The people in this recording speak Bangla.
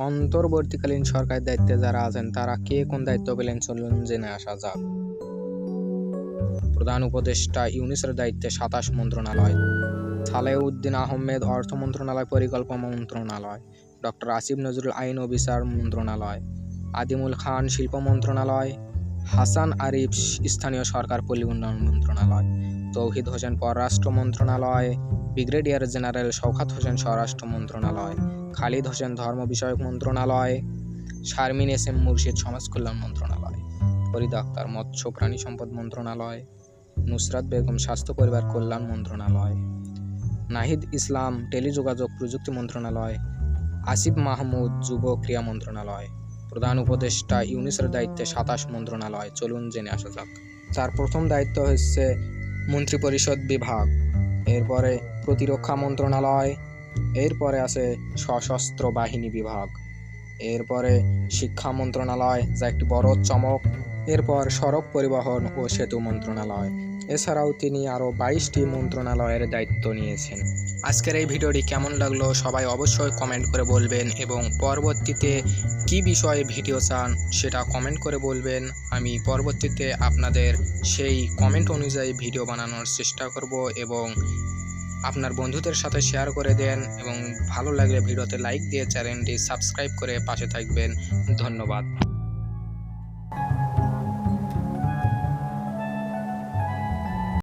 অন্তর্বর্তীকালীন সরকারের দায়িত্বে যারা আছেন তারা কে কোন দায়িত্ব পেলেন চলুন জেনে আসা যাক। প্রধান উপদেষ্টা ইউনূসের দায়িত্বে ২৭ মন্ত্রণালয়। সালেহ-উদ্দিন আহমেদ অর্থ মন্ত্রণালয়, পরিকল্পনা মন্ত্রণালয়। ডক্টর আসিফ নজরুল আইন ও বিচার মন্ত্রণালয়। আদিমুল খান শিল্প মন্ত্রণালয়। হাসান আরিফ স্থানীয় সরকার পল্লী উন্নয়ন মন্ত্রণালয়। তৌহিদ হোসেন পররাষ্ট্র মন্ত্রণালয়। ব্রিগেডিয়ার জেনারেল শওকত হোসেন স্বরাষ্ট্র মন্ত্রণালয়। খালিদ হোসেন ধর্ম বিষয়ক মন্ত্রণালয়। শারমিন এস এম মুর্শিদ সমাজ কল্যাণ মন্ত্রণালয়। ফরিদা আক্তার মৎস্য প্রাণী সম্পদ মন্ত্রণালয়। নুসরাত বেগম স্বাস্থ্য পরিবার কল্যাণ মন্ত্রণালয়। নাহিদ ইসলাম টেলিযোগাযোগ প্রযুক্তি মন্ত্রণালয়। আসিফ মাহমুদ যুব ক্রীড়া মন্ত্রণালয়। প্রধান উপদেষ্টা ইউনূসের দায়িত্বে ২৭ মন্ত্রণালয়, চলুন জেনে আসা যাক। তার প্রথম দায়িত্ব হচ্ছে মন্ত্রিপরিষদ বিভাগ, এরপরে প্রতিরক্ষা মন্ত্রণালয়, এরপরে আছে সশস্ত্র বাহিনী বিভাগ, এরপরে শিক্ষা মন্ত্রণালয় যা একটি বড় চমক, এরপর সড়ক পরিবহন ও সেতু মন্ত্রণালয়। এছাড়াও তিনি আরও ২২টি মন্ত্রণালয়ের দায়িত্ব নিয়েছেন। আজকের এই ভিডিওটি কেমন লাগলো সবাই অবশ্যই কমেন্ট করে বলবেন এবং পরবর্তীতে কী বিষয়ে ভিডিও চান সেটা কমেন্ট করে বলবেন। আমি পরবর্তীতে আপনাদের সেই কমেন্ট অনুযায়ী ভিডিও বানানোর চেষ্টা করব এবং আপনার বন্ধুদের সাথে শেয়ার করে দেন এবং ভালো লাগলে ভিডিওতে লাইক দিয়ে চ্যানেলটি সাবস্ক্রাইব করে পাশে থাকবেন। ধন্যবাদ।